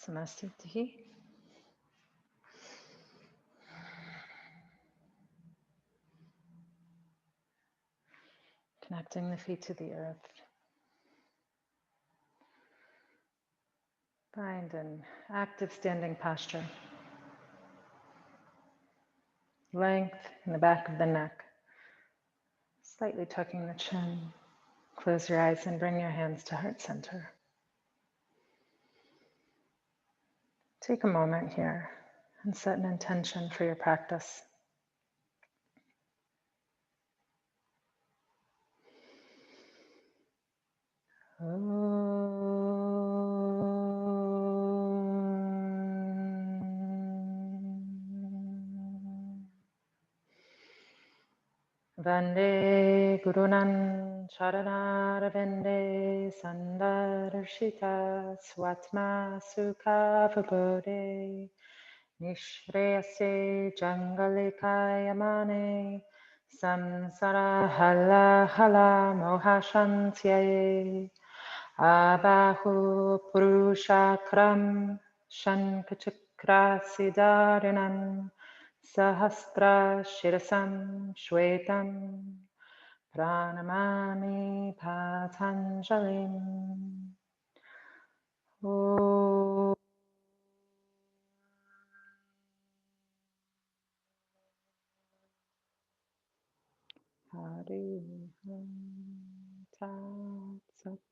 Samastitihi. Connecting the feet to the earth. Find an active standing posture. Length in the back of the neck. Slightly tucking the chin. Close your eyes and bring your hands to heart center. Take a moment here and set an intention for your practice. Vande Gurunan Charanarvinde Sandarshita Swatma Sukha Vabodhe Nishreyase Jangalikayamane Samsara Hala Hala Mohashantyaye Abahu Purushakram Shankachakra Siddharinam Sahasra Shirasam Shwetam Pranamami Patanjalim. Om. Hari Om Tat Sat.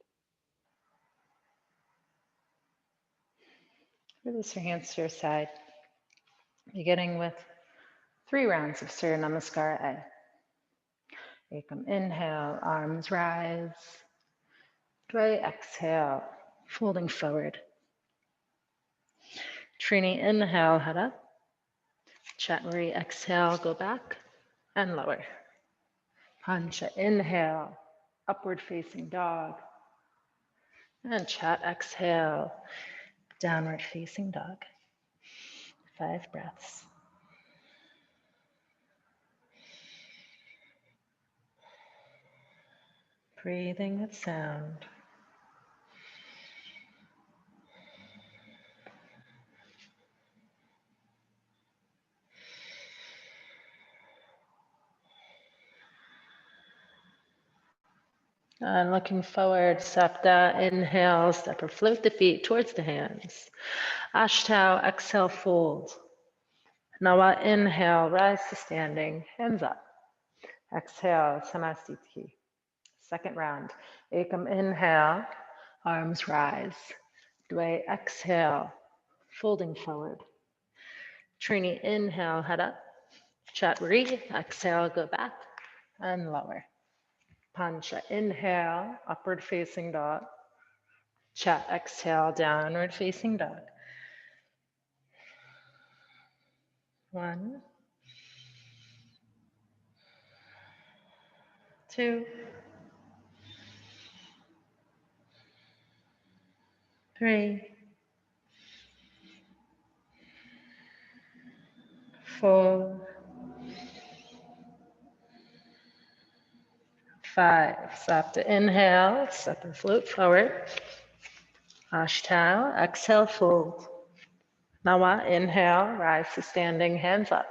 Release your hands to your side, beginning with 3 rounds of Surya Namaskara A. Ekam, inhale, arms rise. Dvai, exhale, folding forward. Trini, inhale, head up. Chatmari, exhale, go back and lower. Pancha, inhale, upward facing dog. And Chat, exhale, downward facing dog. 5 breaths. Breathing with sound. And looking forward, Sapta, inhale, step or float the feet towards the hands. Ashtanga, exhale, fold. Nawa, inhale, rise to standing, hands up. Exhale, Samastiti. Second round. Ekam, inhale, arms rise. Dvai, exhale, folding forward. Trini, inhale, head up. Chatvari, exhale, go back and lower. Pancha, inhale, upward facing dog. Chat, exhale, downward facing dog. 1, 2, 3, 4, 5. Sapta, inhale, step and float forward. Ashtanga, exhale, fold. Nawa, inhale, rise to standing, hands up.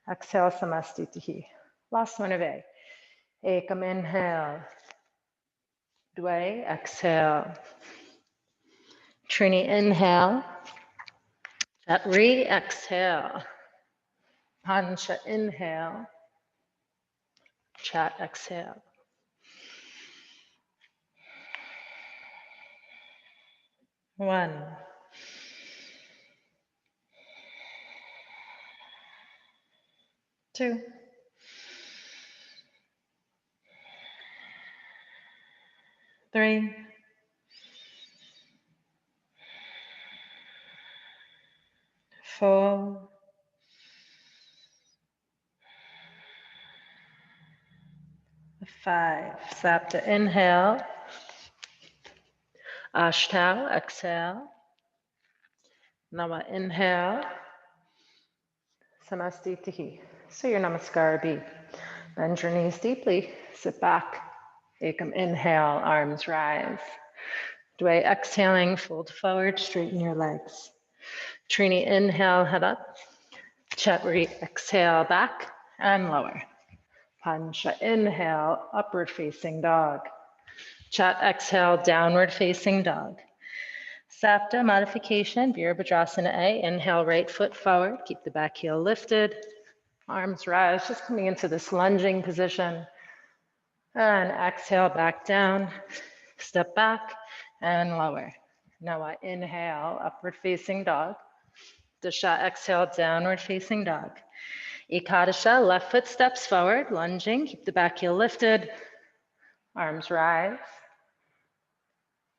Exhale, Samastitihi. Last one of A. Ekam, inhale. Dvai, exhale. Trini, inhale. Chatri, exhale. Pancha, inhale. Chat, exhale. One. 2. 3. 4. 5. Sapta, inhale. Ashtanga, exhale. Nama, inhale. Samastitihi. So your Namaskara B. Bend your knees deeply. Sit back. Ekam, inhale, arms rise. Dway, exhaling, fold forward, straighten your legs. Trini, inhale, head up. Chatri, exhale, back and lower. Pancha, inhale, upward facing dog. Chat, exhale, downward facing dog. Sapta modification, Virabhadrasana A. Inhale, right foot forward, keep the back heel lifted. Arms rise, just coming into this lunging position. And exhale, back down. Step back and lower. Now I inhale, upward facing dog. Dasha, exhale, downward facing dog. Ekadasha, left foot steps forward, lunging. Keep the back heel lifted. Arms rise.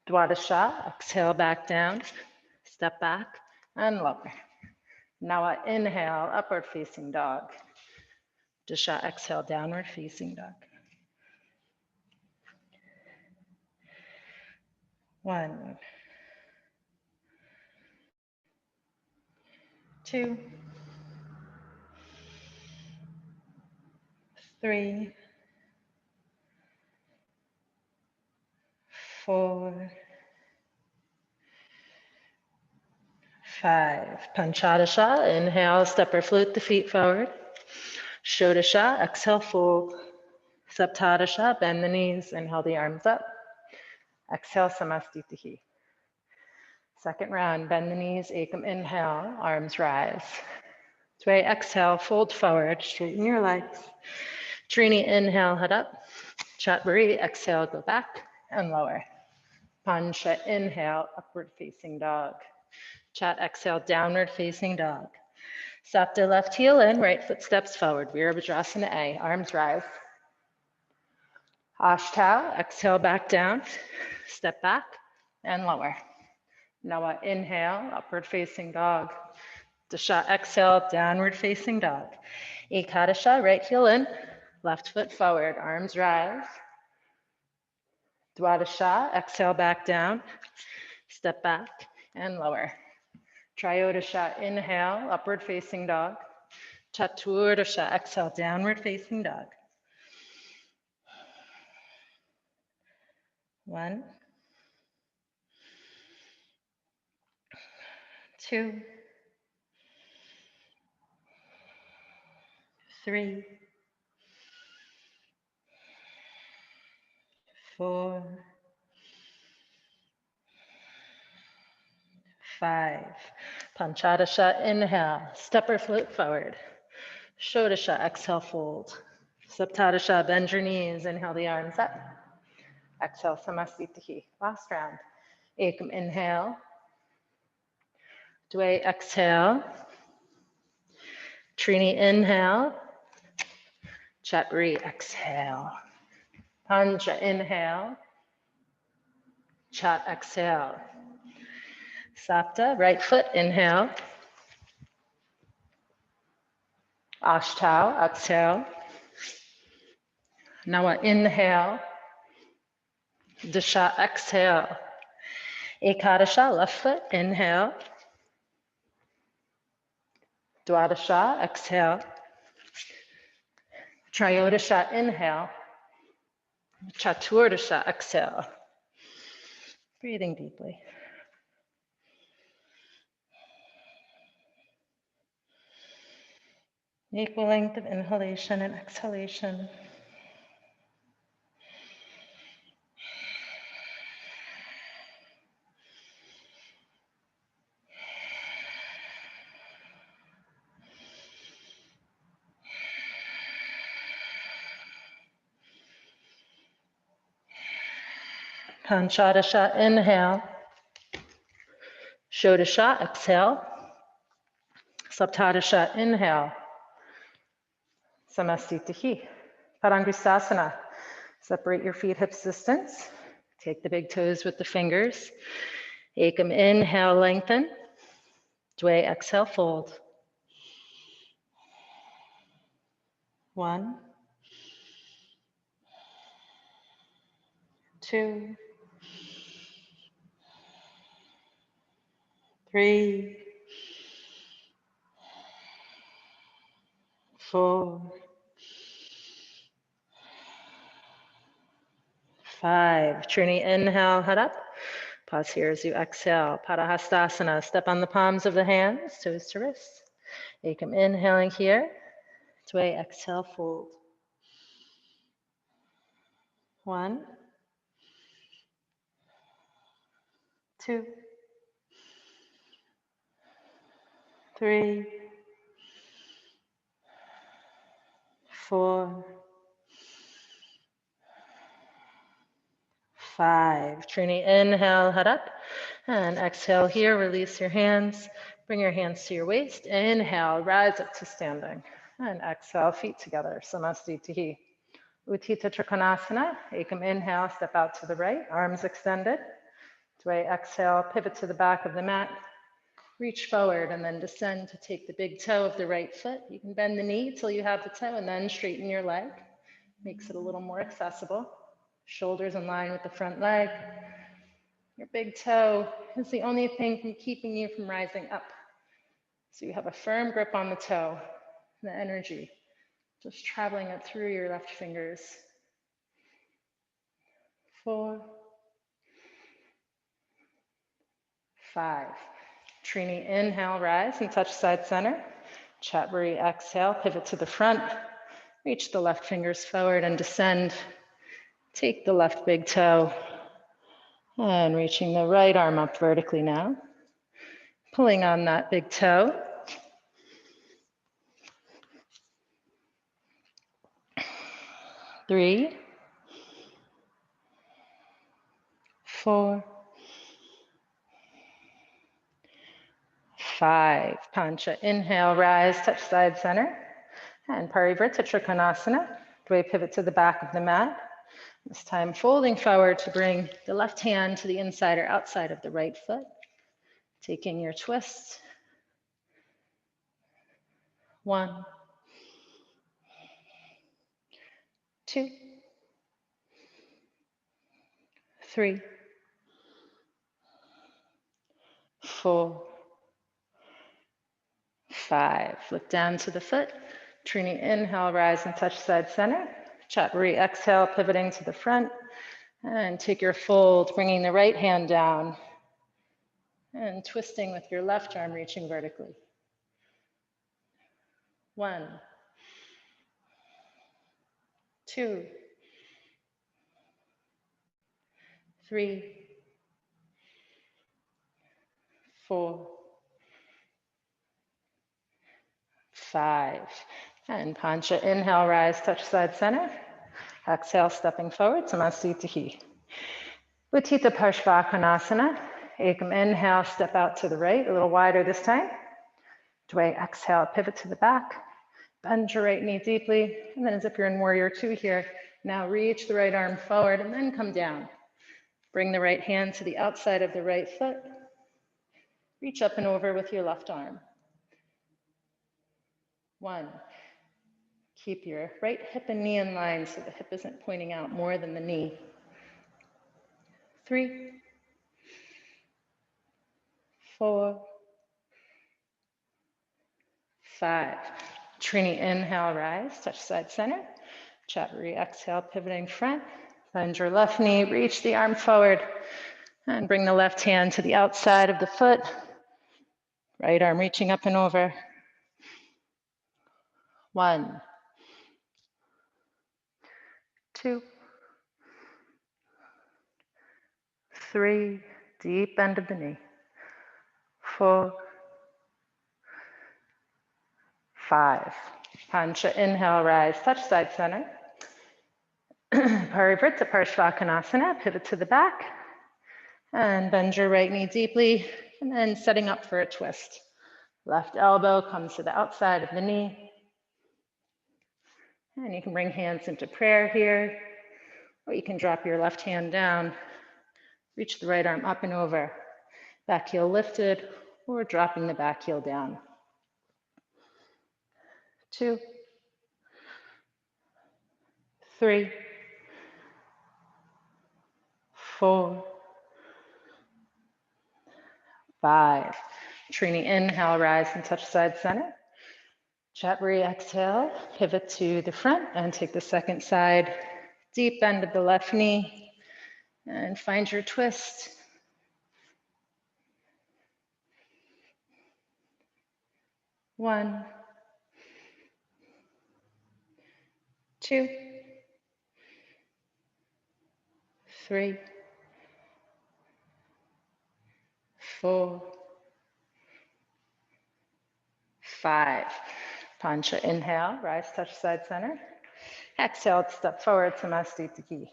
Dwadasha, exhale, back down. Step back and lower. Now I inhale, upward facing dog. Dasha, exhale, downward facing dog. 1, 2, 3, 4, 5. Panchadasha, inhale, step or float the feet forward. Shodasha, exhale, fold. Saptadasha, bend the knees, inhale the arms up. Exhale, Samastitihi. Second round, bend the knees, Ekam, inhale, arms rise. Dway, exhale, fold forward, straighten your legs. Trini, inhale, head up. Chatvari, exhale, go back and lower. Pancha, inhale, upward facing dog. Chat, exhale, downward facing dog. Sapta, left heel in, right foot steps forward. Virabhadrasana A, arms rise. Ashtanga, exhale, back down. Step back and lower. Now I inhale, upward facing dog. Dasha, exhale, downward facing dog. Ekadasha, right heel in, left foot forward, arms rise. Dwadasha, exhale, back down. Step back and lower. Triyodasha, inhale, upward facing dog. Chaturdasha, exhale, downward facing dog. 1, 2, 3, 4, 5. Panchadasha, inhale, step or float forward. Shodasha, exhale, fold. Saptadasha, bend your knees, inhale the arms up. Exhale, Samastitihi. Last round. Ekam, inhale. Dway, exhale. Trini, inhale. Chatri, exhale. Pancha, inhale. Chat, exhale. Sapta, right foot, inhale. Ashtanga, exhale. Now inhale. Dasha, exhale. Ekadasha, left foot, inhale. Dwadasha, exhale. Triyodasha, inhale. Chaturdasha, exhale. Breathing deeply. Equal length of inhalation and exhalation. Panchadasha, inhale. Shodasha, exhale. Saptadasha, inhale. Samastitihi. Padangustasana. Separate your feet hips distance. Take the big toes with the fingers. Ekam, inhale, lengthen. Dway, exhale, fold. 1, 2, 3, 4, 5. Trini, inhale, head up. Pause here as you exhale. Padahastasana. Step on the palms of the hands, toes to wrists. Ekam inhaling here. Dway, exhale, fold. 1, 2, 3, 4, 5. Trini, inhale, head up. And exhale here, release your hands. Bring your hands to your waist. Inhale, rise up to standing. And exhale, feet together, Samastitihi. Uttita Trikonasana. Ekam inhale, step out to the right, arms extended. Dway, exhale, pivot to the back of the mat. Reach forward and then descend to take the big toe of the right foot. You can bend the knee till you have the toe and then straighten your leg. Makes it a little more accessible. Shoulders in line with the front leg. Your big toe is the only thing keeping you from rising up. So you have a firm grip on the toe, the energy just traveling up through your left fingers. 4, 5. Trini, inhale, rise and touch side center. Chatburi, exhale, pivot to the front. Reach the left fingers forward and descend. Take the left big toe. And reaching the right arm up vertically now. Pulling on that big toe. 3, 4, 5. Pancha, inhale, rise, touch side center. And Parivrtta Trikonasana. Dway, pivot to the back of the mat. This time folding forward to bring the left hand to the inside or outside of the right foot. Taking your twist. 1, 2, 3, 4, 5. Look down to the foot. Trini, inhale, rise and touch side center. Chatburi, exhale, pivoting to the front. And take your fold, bringing the right hand down. And twisting with your left arm, reaching vertically. 1, 2, 3, 4, 5. And Pancha, inhale, rise, touch side center. Exhale, stepping forward, Samastitihi. Uttita Parshvakonasana. Ekam, inhale, step out to the right, a little wider this time. Dway, exhale, pivot to the back. Bend your right knee deeply. And then as if you're in Warrior 2 here, now reach the right arm forward and then come down. Bring the right hand to the outside of the right foot. Reach up and over with your left arm. 1. Keep your right hip and knee in line so the hip isn't pointing out more than the knee. 3, 4, 5. Trini, inhale, rise, touch side center. Chatburi, exhale, pivoting front. Bend your left knee, reach the arm forward, and bring the left hand to the outside of the foot. Right arm reaching up and over. 1, 2, 3, deep bend of the knee. 4, 5. Pancha, inhale, rise, touch side center. Parivrtta Parshvakonasana, pivot to the back. And bend your right knee deeply, and then setting up for a twist. Left elbow comes to the outside of the knee. And you can bring hands into prayer here, or you can drop your left hand down, reach the right arm up and over, back heel lifted, or dropping the back heel down. 2, 3, 4, 5. Trini, inhale, rise and touch side center. Chatburi, exhale, pivot to the front and take the second side. Deep bend of the left knee and find your twist. 1, 2, 3, 4, 5. Pancha, inhale, rise, touch side center. Exhale, step forward to Mastiti.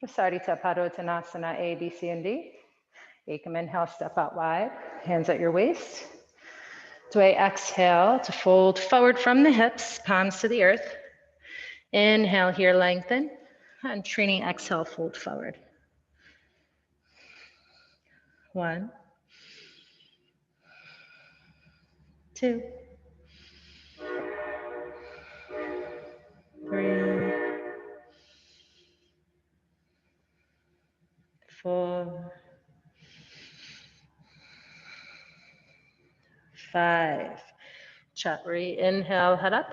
Prasarita Padottanasana A, B, C, and D. Ekam, inhale, step out wide, hands at your waist. Dway, exhale to fold forward from the hips, palms to the earth. Inhale here, lengthen. And Trini, exhale, fold forward. 1, 2, 3, 4, 5. Chatri, inhale, head up.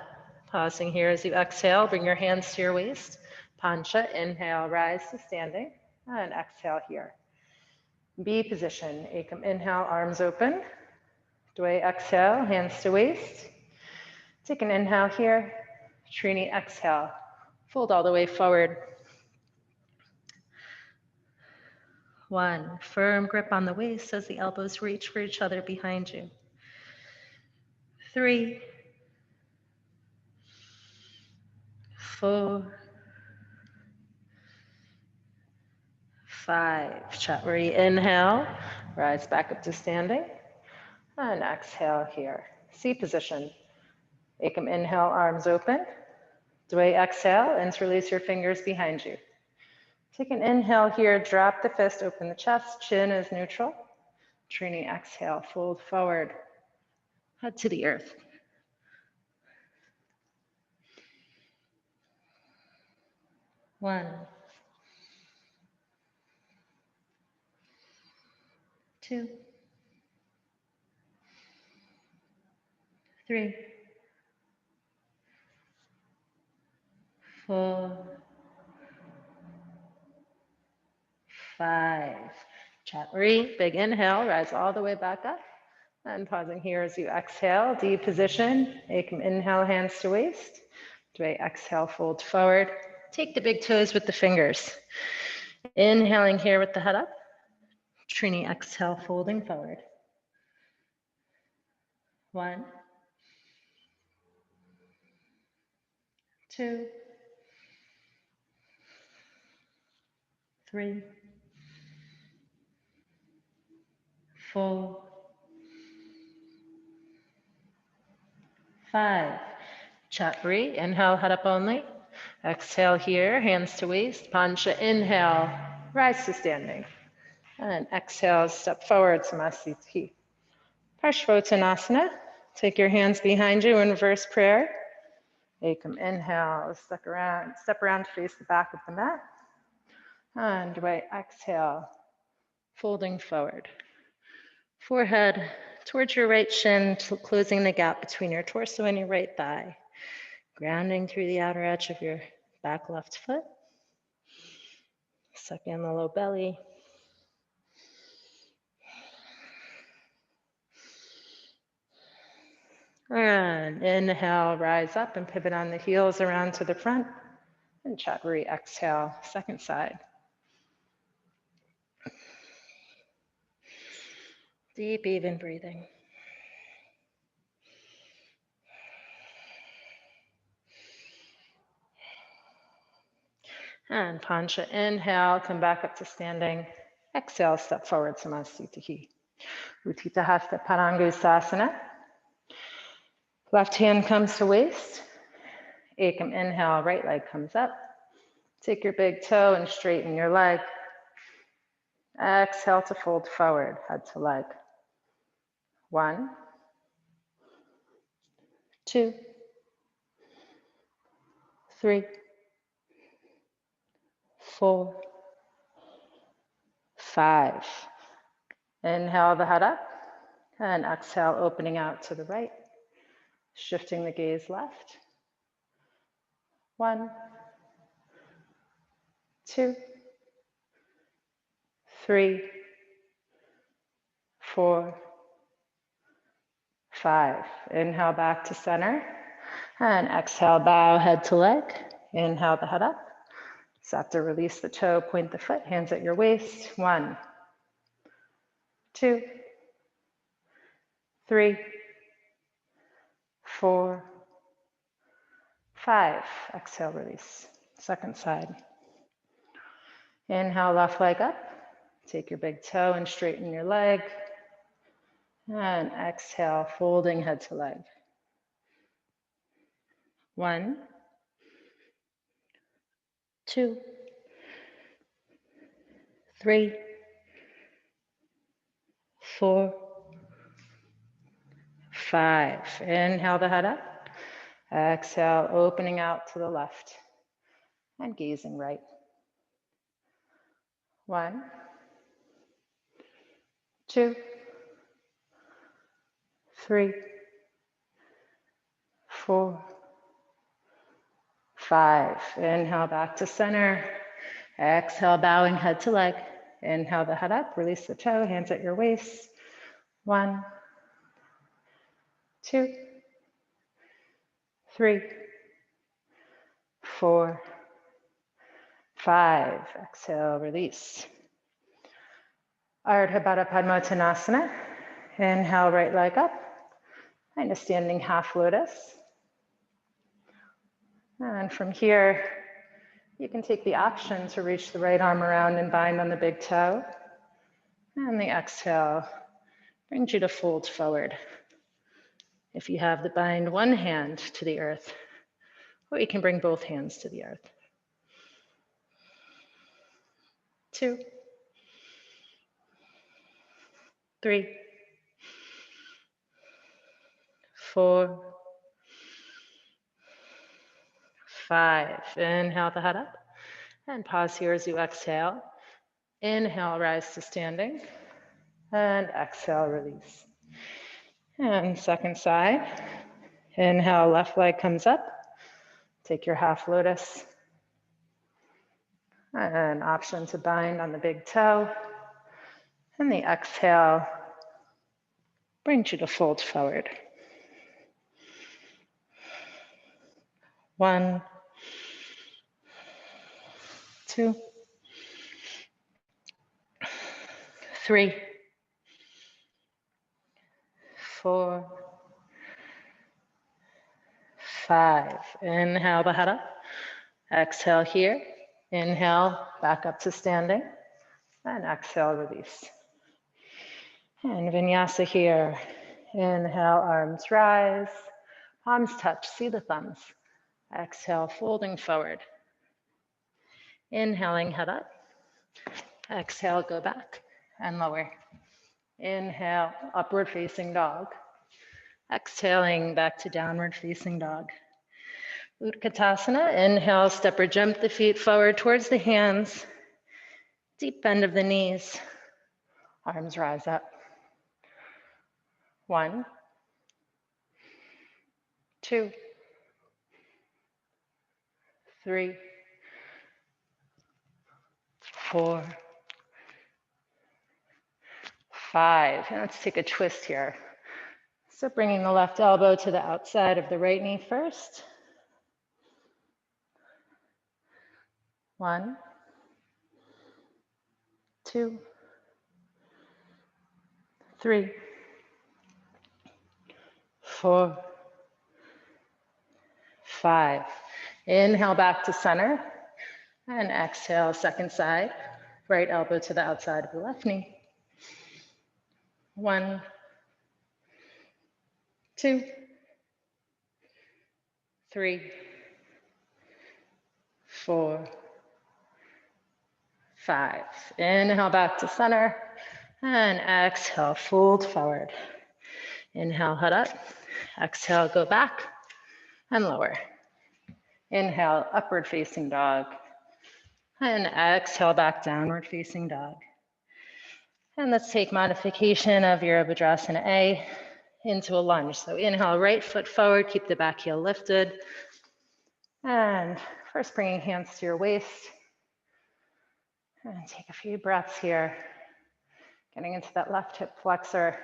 Pausing here as you exhale, bring your hands to your waist. Pancha, inhale, rise to standing. And exhale here. B position, Ekam, inhale, arms open. Dway, exhale, hands to waist. Take an inhale here. Trini, exhale. Fold all the way forward. 1, firm grip on the waist as the elbows reach for each other behind you. 3, 4, 5. Chatri, inhale, rise back up to standing. And exhale here. C position. Ekam, inhale, arms open. Dway, exhale, interlace your fingers behind you. Take an inhale here, drop the fist, open the chest, chin is neutral. Trini, exhale, fold forward, head to the earth. 1, 2, 3, 4, 5. Chatri, big inhale, rise all the way back up. And pausing here as you exhale, D position. Ekam, inhale, hands to waist. Dway, exhale, fold forward. Take the big toes with the fingers. Inhaling here with the head up. Trini, exhale, folding forward. 1, 2, 3, 4, 5. Chatri, inhale, head up only. Exhale here, hands to waist. Pancha, inhale, rise to standing. And exhale, step forward, Samasthiti. Parshvottanasana. Take your hands behind you in reverse prayer. Ekam, inhale, step around to face the back of the mat. And Dway, exhale, folding forward. Forehead towards your right shin, closing the gap between your torso and your right thigh. Grounding through the outer edge of your back left foot. Suck in the low belly. And inhale, rise up and pivot on the heels around to the front. And Chatri, exhale, second side. Deep, even breathing. And Pancha, inhale, come back up to standing. Exhale, step forward, Samasthiti. Utthita Hasta Padangusthasana. Left hand comes to waist. Ekam, inhale, right leg comes up. Take your big toe and straighten your leg. Exhale to fold forward, head to leg. 1, 2, 3, 4, 5. Inhale the head up. And exhale, opening out to the right. Shifting the gaze left. 1, 2, 3, 4, 5. Inhale back to center. And exhale, bow head to leg. Inhale the head up. Scepter, release the toe, point the foot, hands at your waist. 1, 2, 3, 4, 5. Exhale, release. Second side. Inhale, left leg up. Take your big toe and straighten your leg. And exhale, folding head to leg. 1, 2, 3, 4, 5. Inhale the head up. Exhale, opening out to the left and gazing right. 1, 2, 3, 4, 5. Inhale back to center. Exhale, bowing head to leg. Inhale the head up, release the toe, hands at your waist. 1, 2, 3, 4, 5. Exhale, release. Ardha Baddha Padmottanasana. Inhale, right leg up. Find a standing half lotus. And from here, you can take the option to reach the right arm around and bind on the big toe. And the exhale brings you to fold forward. If you have the bind one hand to the earth, or you can bring both hands to the earth. 2, 3, 4, 5. Inhale the head up and pause here as you exhale. Inhale, rise to standing, and exhale, release. And second side. Inhale, left leg comes up. Take your half lotus. An option to bind on the big toe. And the exhale brings you to fold forward. 1, 2, 3, 4, 5. Inhale the head up. Exhale here. Inhale, back up to standing. And exhale, release. And vinyasa here. Inhale, arms rise. Palms touch, see the thumbs. Exhale, folding forward. Inhaling, head up. Exhale, go back and lower. Inhale, upward facing dog. Exhaling, back to downward facing dog. Utkatasana, inhale, step or jump the feet forward towards the hands. Deep bend of the knees. Arms rise up. 1, 2, 3, 4, 5. And let's take a twist here. So bringing the left elbow to the outside of the right knee first. 1, 2, 3, 4, 5. Inhale back to center. And exhale, second side. Right elbow to the outside of the left knee. 1, 2, 3, 4, 5. Inhale back to center. And exhale, fold forward. Inhale, head up. Exhale, go back and lower. Inhale, upward facing dog. And exhale, back downward facing dog. And let's take modification of Virabhadrasana A into a lunge. So inhale, right foot forward, keep the back heel lifted. And first bringing hands to your waist. And take a few breaths here. Getting into that left hip flexor.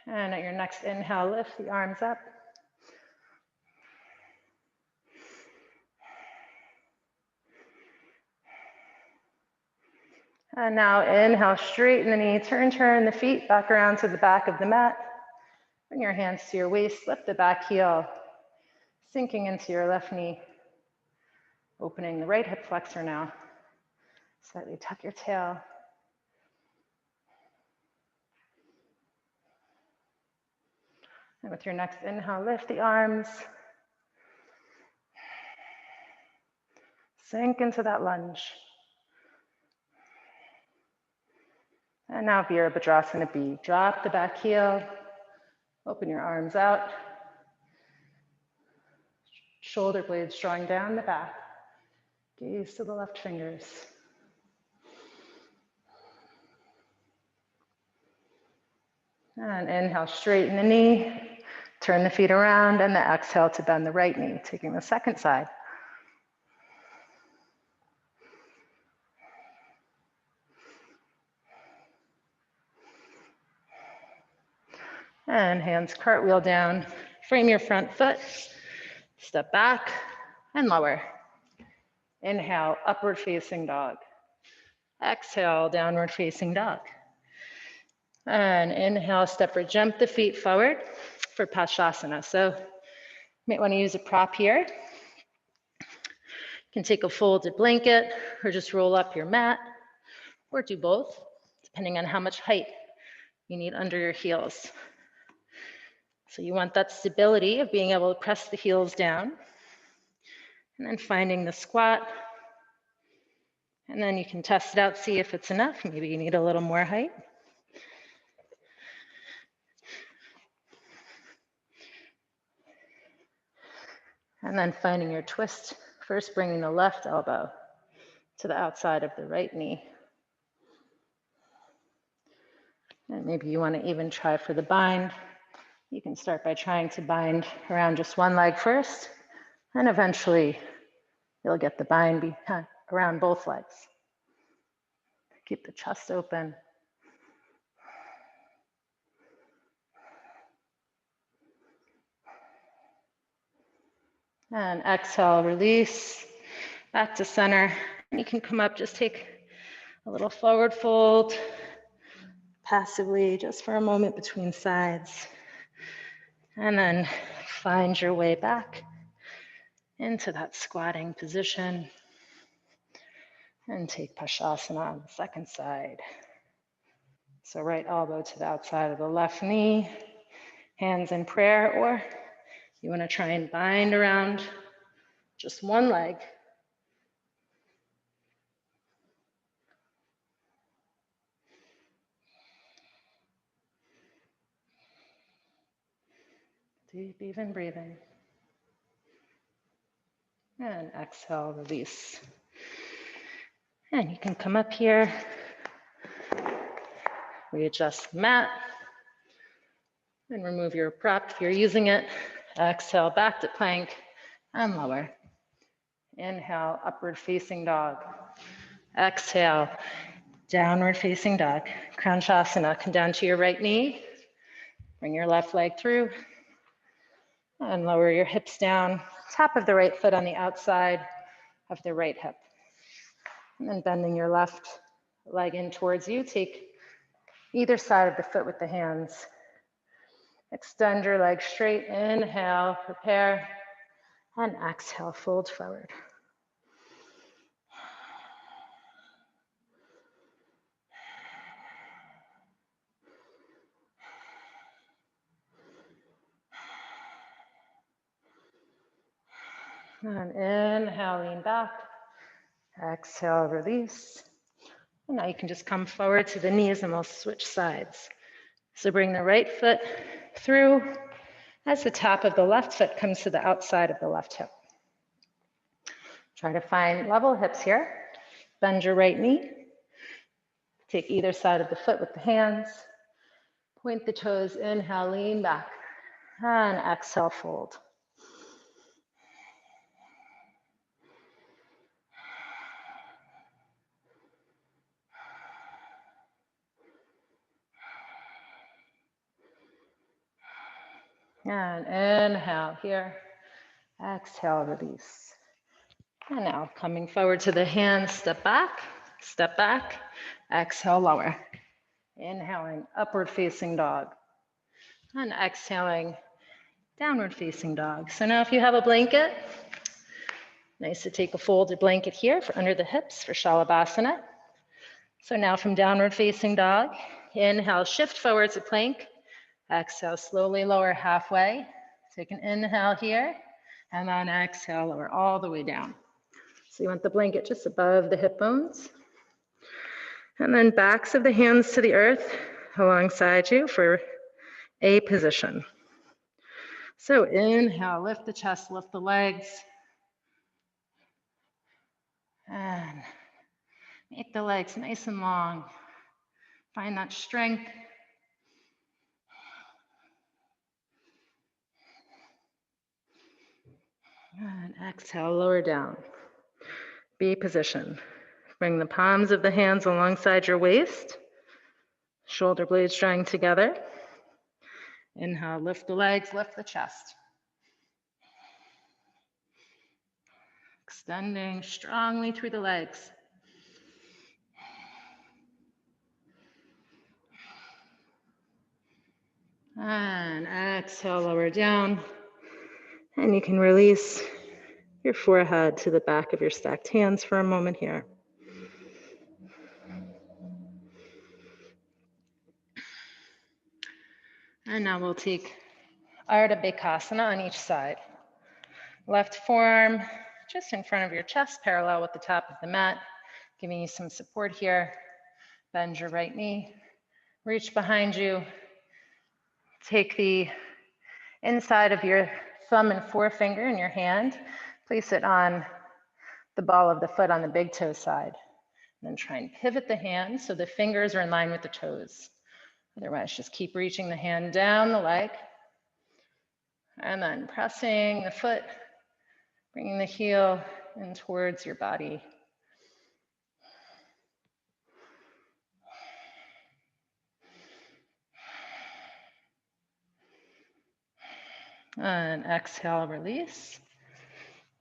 And at your next inhale, lift the arms up. And now inhale, straighten the knee, turn the feet back around to the back of the mat. Bring your hands to your waist, lift the back heel, sinking into your left knee. Opening the right hip flexor now. Slightly tuck your tail. And with your next inhale, lift the arms. Sink into that lunge. And now Virabhadrasana B. Drop the back heel. Open your arms out. Shoulder blades drawing down the back. Gaze to the left fingers. And inhale, straighten the knee. Turn the feet around, and the exhale to bend the right knee, taking the second side. And hands cartwheel down. Frame your front foot. Step back and lower. Inhale, upward facing dog. Exhale, downward facing dog. And inhale, step or jump the feet forward for Paschasana. So you might want to use a prop here. You can take a folded blanket or just roll up your mat, or do both, depending on how much height you need under your heels. So you want that stability of being able to press the heels down, and then finding the squat. And then you can test it out, see if it's enough. Maybe you need a little more height. And then finding your twist, first bringing the left elbow to the outside of the right knee. And maybe you want to even try for the bind. You can start by trying to bind around just one leg first, and eventually you'll get the bind around both legs. Keep the chest open. And exhale, release, back to center. And you can come up, just take a little forward fold, passively, just for a moment between sides. And then find your way back into that squatting position. And take Paschasana on the second side. So right elbow to the outside of the left knee, hands in prayer, or you want to try and bind around just one leg. Deep, even breathing. And exhale, release. And you can come up here, readjust the mat, and remove your prop if you're using it. Exhale, back to plank and lower. Inhale, upward facing dog. Exhale, downward facing dog. Kranchasana, come down to your right knee. Bring your left leg through. And lower your hips down. Top of the right foot on the outside of the right hip. And then bending your left leg in towards you. Take either side of the foot with the hands. Extend your leg straight. Inhale, prepare. And exhale, fold forward. And inhale, lean back. Exhale, release. And now you can just come forward to the knees and we'll switch sides. So bring the right foot through as the top of the left foot comes to the outside of the left hip. Try to find level hips here. Bend your right knee. Take either side of the foot with the hands. Point the toes, inhale, lean back. And exhale, fold. And inhale here. Exhale, release. And now coming forward to the hands, step back, exhale, lower. Inhaling, upward facing dog. And exhaling, downward facing dog. So now if you have a blanket, nice to take a folded blanket here for under the hips for Shalabhasana. So now from downward facing dog, inhale, shift forward to plank. Exhale, slowly lower halfway. Take an inhale here, and then exhale, lower all the way down. So you want the blanket just above the hip bones. And then backs of the hands to the earth alongside you for A position. So inhale, lift the chest, lift the legs. And make the legs nice and long. Find that strength. And exhale, lower down. B position. Bring the palms of the hands alongside your waist. Shoulder blades drawing together. Inhale, lift the legs, lift the chest. Extending strongly through the legs. And exhale, lower down. And you can release your forehead to the back of your stacked hands for a moment here. And now we'll take Ardha Bhekasana on each side. Left forearm just in front of your chest, parallel with the top of the mat, giving you some support here. Bend your right knee, reach behind you. Take the inside of your thumb and forefinger in your hand, place it on the ball of the foot on the big toe side. And then try and pivot the hand so the fingers are in line with the toes. Otherwise, just keep reaching the hand down the leg. And then pressing the foot, bringing the heel in towards your body. And exhale, release.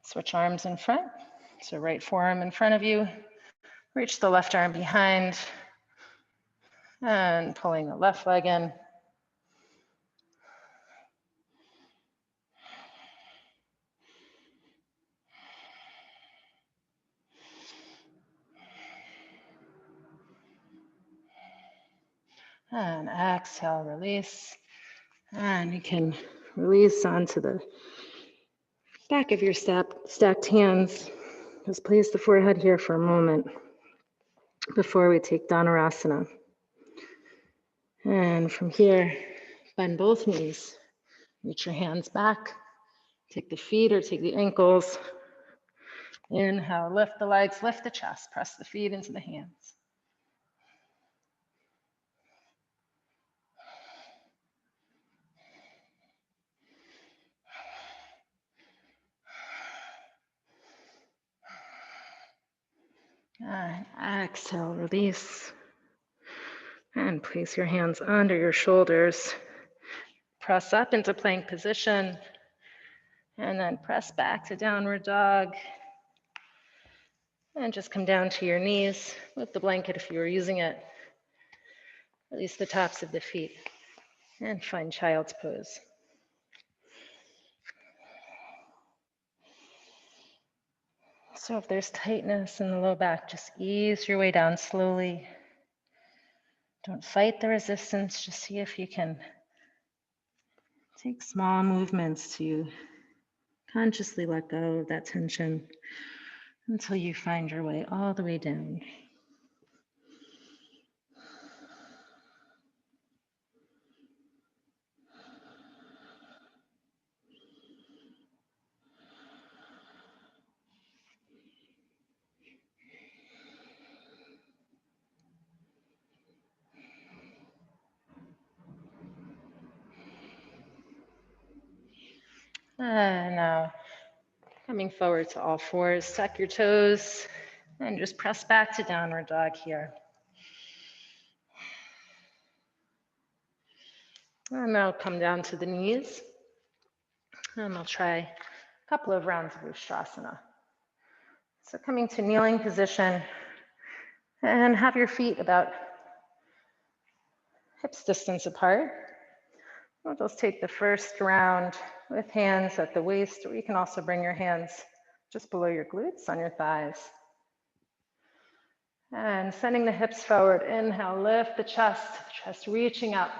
Switch arms in front. So right forearm in front of you. Reach the left arm behind. And pulling the left leg in. And exhale, release. And you can release onto the back of your stacked hands. Just place the forehead here for a moment before we take Dhanurasana. And from here, bend both knees. Reach your hands back. Take the feet or take the ankles. Inhale, lift the legs, lift the chest. Press the feet into the hands. And exhale, release. And place your hands under your shoulders. Press up into plank position. And then press back to downward dog. And just come down to your knees with the blanket if you were using it. Release the tops of the feet. And find child's pose. So if there's tightness in the low back, just ease your way down slowly. Don't fight the resistance, just see if you can take small movements to consciously let go of that tension until you find your way all the way down. And now coming forward to all fours, tuck your toes and just press back to downward dog here. And now come down to the knees. And we'll try a couple of rounds of Ustrasana. So coming to kneeling position, and have your feet about hips distance apart. We'll just take the first round with hands at the waist, or you can also bring your hands just below your glutes on your thighs. And sending the hips forward. Inhale, lift the chest reaching up.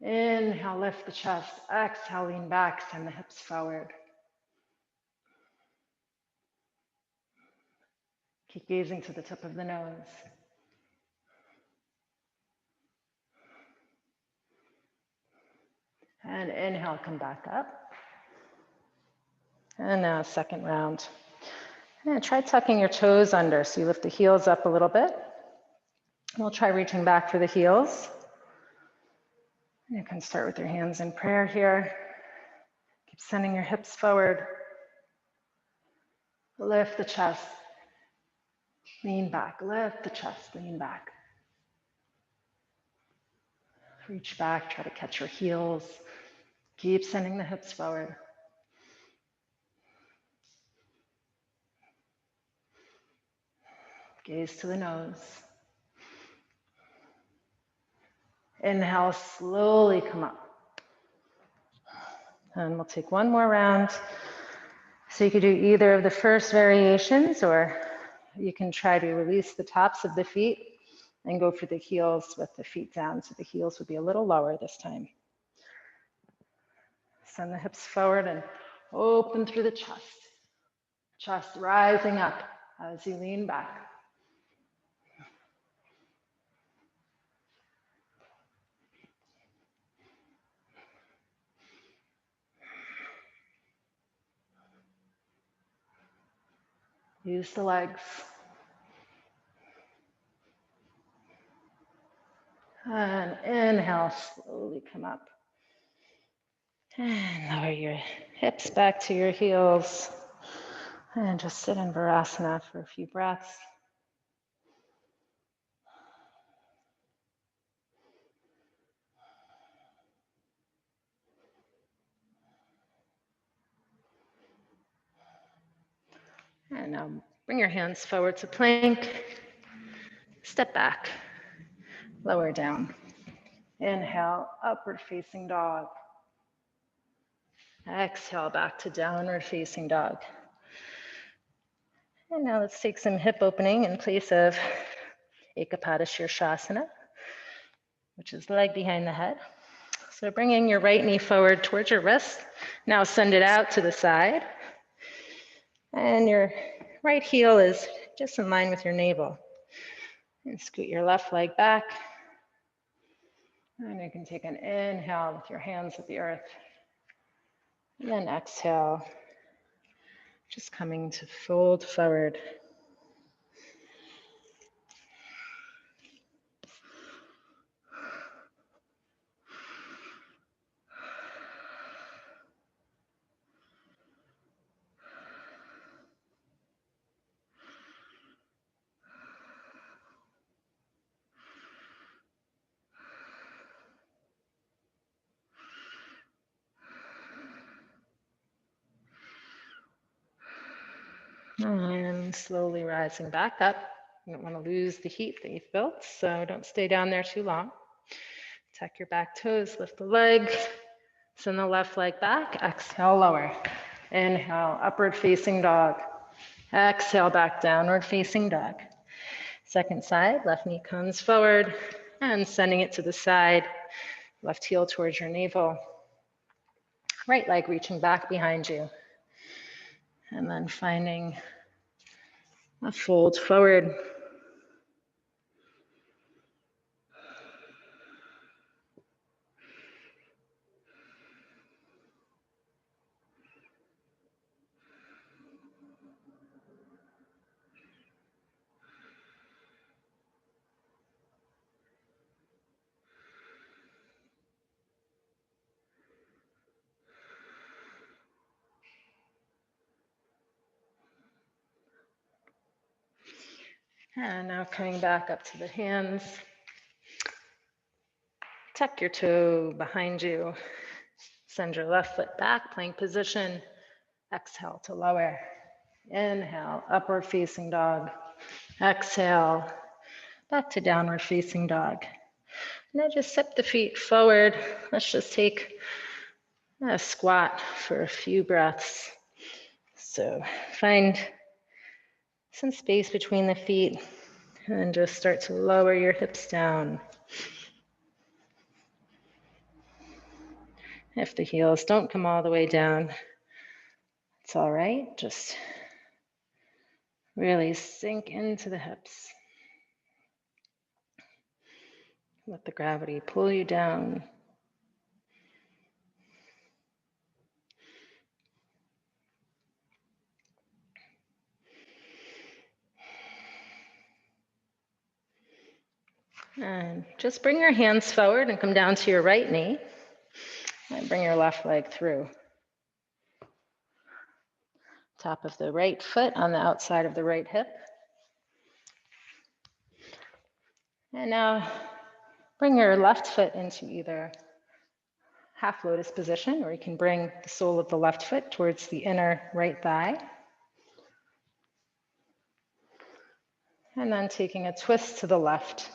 Inhale, lift the chest. Exhale, lean back, send the hips forward. Keep gazing to the tip of the nose. And inhale, come back up. And now second round. And try tucking your toes under so you lift the heels up a little bit. We'll try reaching back for the heels. You can start with your hands in prayer here. Keep sending your hips forward. Lift the chest. Lean back. Lift the chest. Lean back. Reach back. Try to catch your heels. Keep sending the hips forward. Gaze to the nose. Inhale, slowly come up. And we'll take one more round. So you could do either of the first variations, or you can try to release the tops of the feet and go for the heels with the feet down. So the heels would be a little lower this time. Send the hips forward and open through the chest. Chest rising up as you lean back. Use the legs. And inhale, slowly come up. And lower your hips back to your heels. And just sit in Virasana for a few breaths. And now bring your hands forward to plank. Step back. Lower down. Inhale, upward facing dog. Exhale, back to downward facing dog. And now let's take some hip opening in place of Ekapada Shirshasana, which is leg behind the head. So bringing your right knee forward towards your wrist. Now send it out to the side. And your right heel is just in line with your navel. And scoot your left leg back. And you can take an inhale with your hands at the earth. And then exhale, just coming to fold forward. And slowly rising back up. You don't want to lose the heat that you've built, so don't stay down there too long. Tuck your back toes, lift the leg, send the left leg back, exhale, lower. Inhale, upward facing dog. Exhale, back, downward facing dog. Second side, left knee comes forward, and sending it to the side, left heel towards your navel. Right leg reaching back behind you. And then finding a fold forward. And now coming back up to the hands. Tuck your toe behind you. Send your left foot back, plank position. Exhale to lower. Inhale, upward facing dog. Exhale, back to downward facing dog. Now just step the feet forward. Let's just take a squat for a few breaths. So find some space between the feet and then just start to lower your hips down. If the heels don't come all the way down, it's all right. Just really sink into the hips. Let the gravity pull you down. And just bring your hands forward and come down to your right knee. And bring your left leg through. Top of the right foot on the outside of the right hip. And now bring your left foot into either half lotus position, or you can bring the sole of the left foot towards the inner right thigh. And then taking a twist to the left.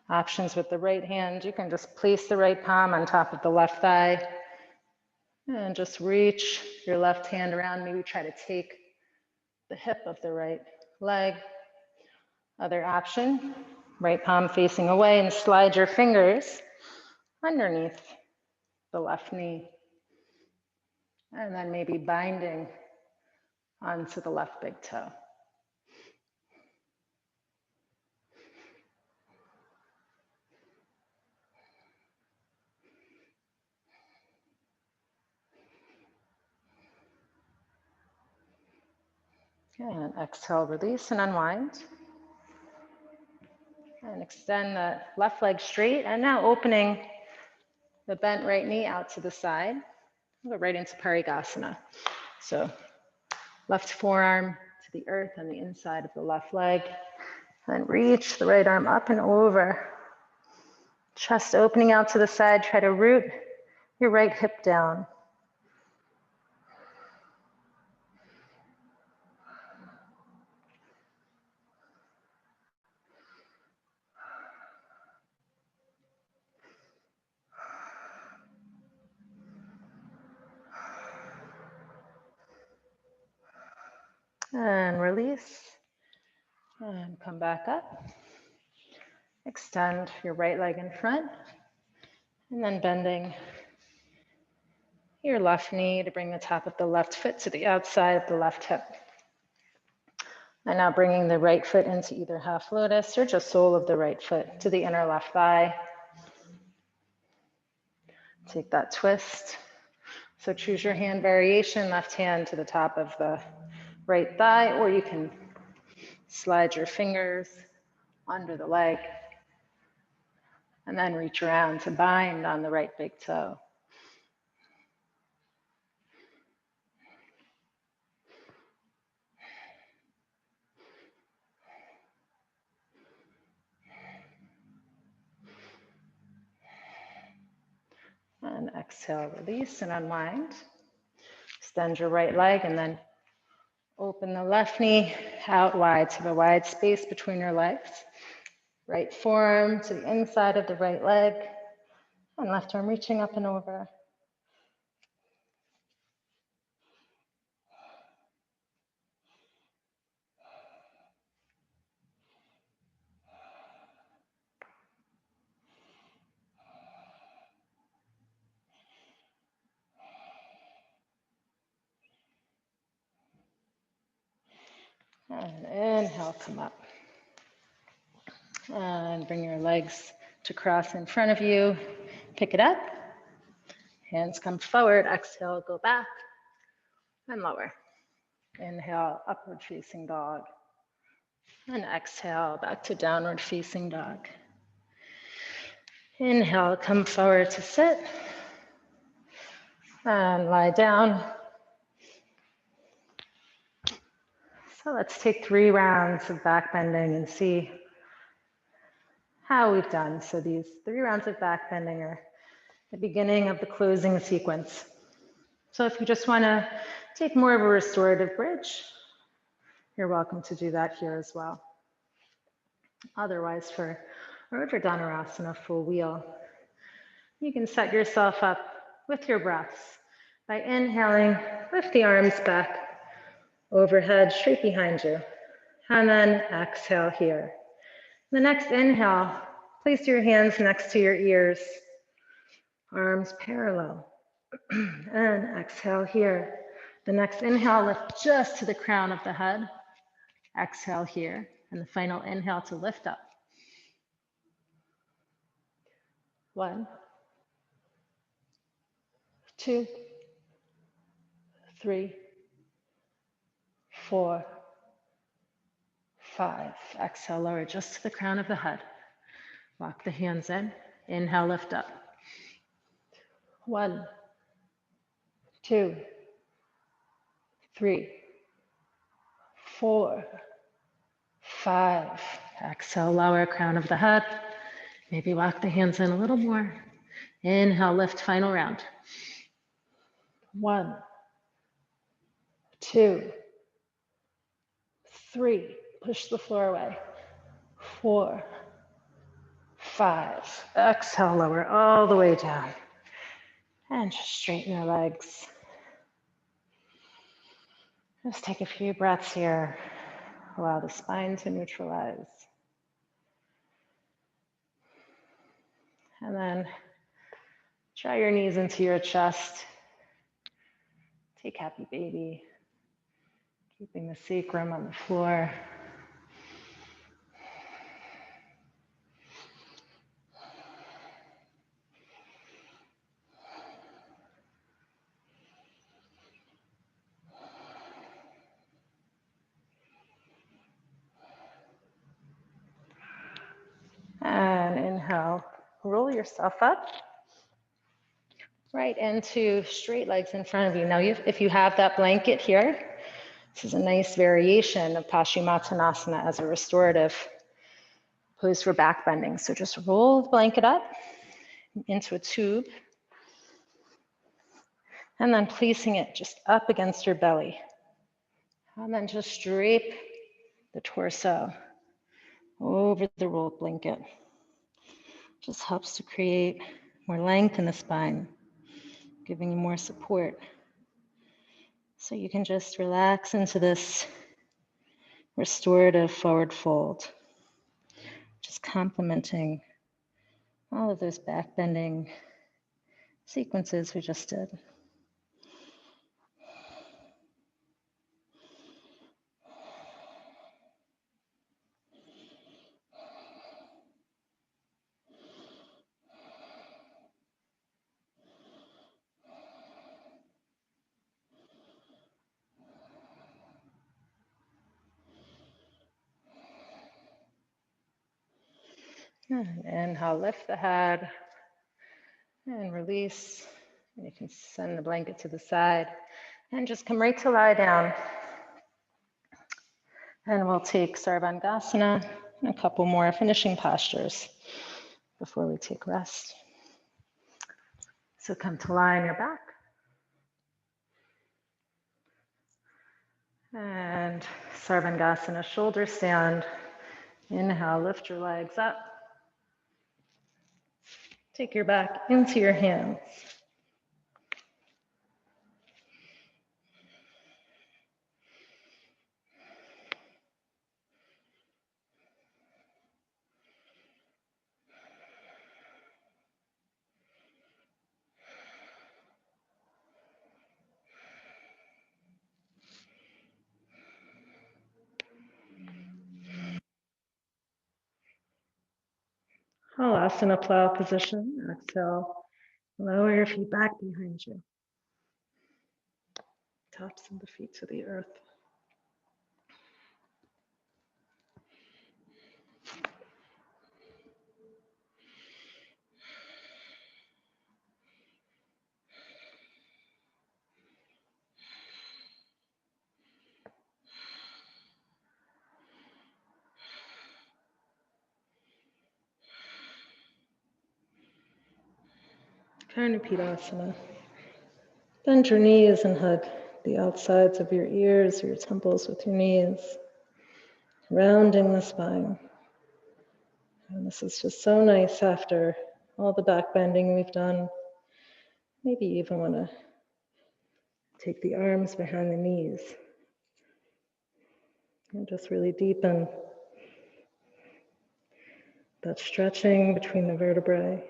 Options with the right hand, you can just place the right palm on top of the left thigh and just reach your left hand around. Maybe try to take the hip of the right leg. Other option, right palm facing away and slide your fingers underneath the left knee. And then maybe binding onto the left big toe. And exhale, release and unwind. And extend the left leg straight. And now opening the bent right knee out to the side. We'll go right into Parigasana. So left forearm to the earth on the inside of the left leg. And reach the right arm up and over. Chest opening out to the side. Try to root your right hip down. And release. And come back up. Extend your right leg in front. And then bending your left knee to bring the top of the left foot to the outside of the left hip. And now bringing the right foot into either half lotus or just sole of the right foot to the inner left thigh. Take that twist. So choose your hand variation, left hand to the top of the right thigh, or you can slide your fingers under the leg and then reach around to bind on the right big toe. And exhale, release and unwind. Extend your right leg and then open the left knee out wide to the wide space between your legs. Right forearm to the inside of the right leg and left arm reaching up and over. And inhale, come up. And bring your legs to cross in front of you. Pick it up. Hands come forward. Exhale, go back and lower. Inhale, upward facing dog. And exhale, back to downward facing dog. Inhale, come forward to sit. And lie down. So let's take 3 rounds of back bending and see how we've done. So these 3 rounds of back bending are the beginning of the closing sequence. So if you just want to take more of a restorative bridge, you're welcome to do that here as well. Otherwise, for Urdhva Dhanurasana, full wheel, you can set yourself up with your breaths by inhaling, lift the arms back overhead, straight behind you. And then exhale here. The next inhale, place your hands next to your ears, arms parallel. And exhale here. The next inhale, lift just to the crown of the head. Exhale here. And the final inhale to lift up. 1, 2, 3, 4, 5. Exhale, lower just to the crown of the head. Walk the hands in. Inhale, lift up. 1, 2, 3, 4, 5. Exhale, lower crown of the head. Maybe walk the hands in a little more. Inhale, lift, final round. 1, 2, 3. Push the floor away. 4, 5. Exhale, lower all the way down. And just straighten your legs. Just take a few breaths here. Allow the spine to neutralize. And then draw your knees into your chest. Take happy baby. Keeping the sacrum on the floor. And inhale, roll yourself up right into straight legs in front of you. Now, if you have that blanket here, this is a nice variation of Paschimottanasana as a restorative pose for back bending. So just roll the blanket up into a tube and then placing it just up against your belly. And then just drape the torso over the rolled blanket. Just helps to create more length in the spine, giving you more support. So you can just relax into this restorative forward fold, just complementing all of those back bending sequences we just did. And inhale, lift the head and release. And you can send the blanket to the side and just come right to lie down. And we'll take Sarvangasana and a couple more finishing postures before we take rest. So come to lie on your back. And Sarvangasana, shoulder stand. Inhale, lift your legs up. Take your back into your hands. Halasana plow position. Exhale. Lower your feet back behind you. Tops of the feet to the earth. Karnapidasana. Bend your knees and hug the outsides of your ears or your temples with your knees, rounding the spine. And this is just so nice after all the back bending we've done. Maybe you even want to take the arms behind the knees and just really deepen that stretching between the vertebrae.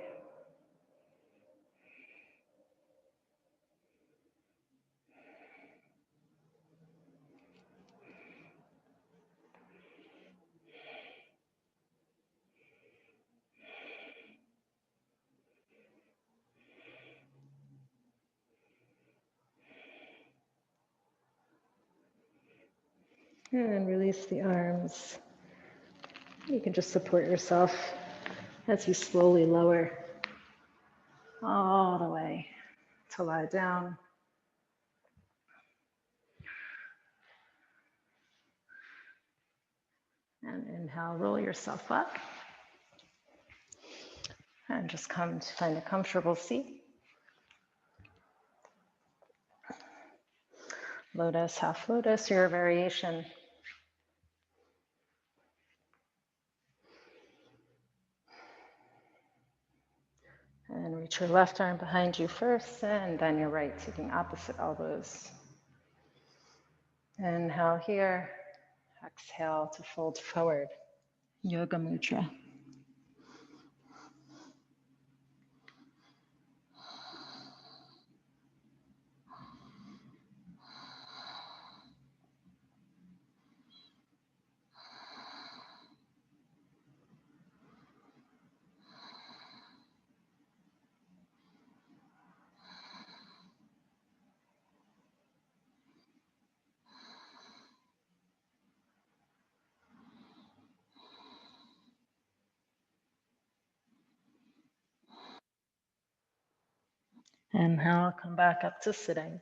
And release the arms. You can just support yourself as you slowly lower all the way to lie down. And inhale, roll yourself up. And just come to find a comfortable seat. Lotus, half lotus, your variation. And reach your left arm behind you first, and then your right, taking opposite elbows. Inhale here. Exhale to fold forward. Yoga Mudra. Inhale, come back up to sitting.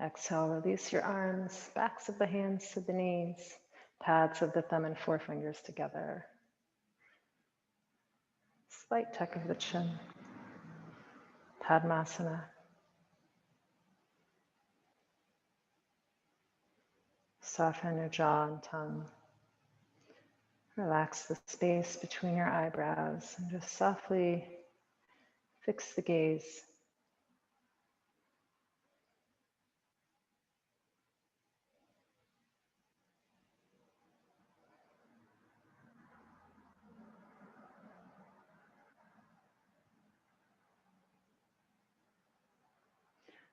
Exhale, release your arms, backs of the hands to the knees, pads of the thumb and forefingers together. Slight tuck of the chin. Padmasana. Soften your jaw and tongue. Relax the space between your eyebrows and just softly fix the gaze.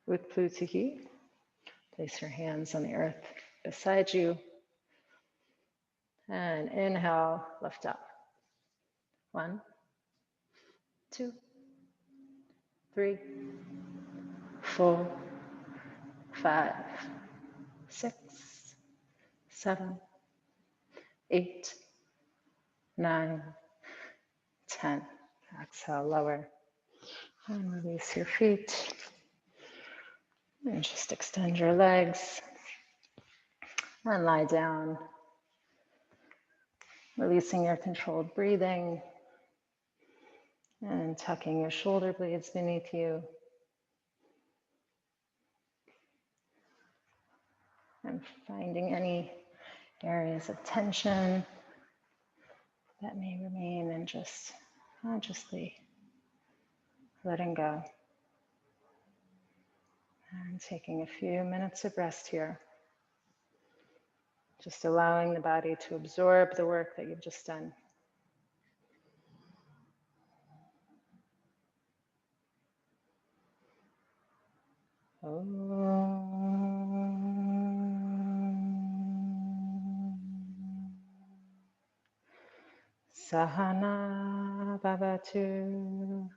Utplutihi. Place your hands on the earth beside you. And inhale, lift up. 1, 2, 3, 4, 5, 6, 7, 8, 9, 10. Exhale, lower. And release your feet. And just extend your legs. And lie down. Releasing your controlled breathing. And tucking your shoulder blades beneath you. And finding any areas of tension that may remain, and just consciously letting go. And taking a few minutes of rest here. Just allowing the body to absorb the work that you've just done. Sahana Bhavatu,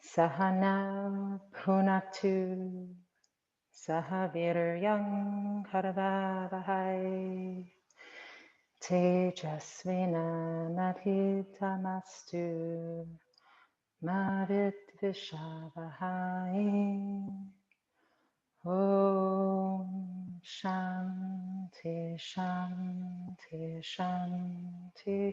Sahana Punaktu, Sahaviryam Karavavahai, Tejasvina Navitamastu, Mavit Vishavahai. Om Shanti Shanti Shanti.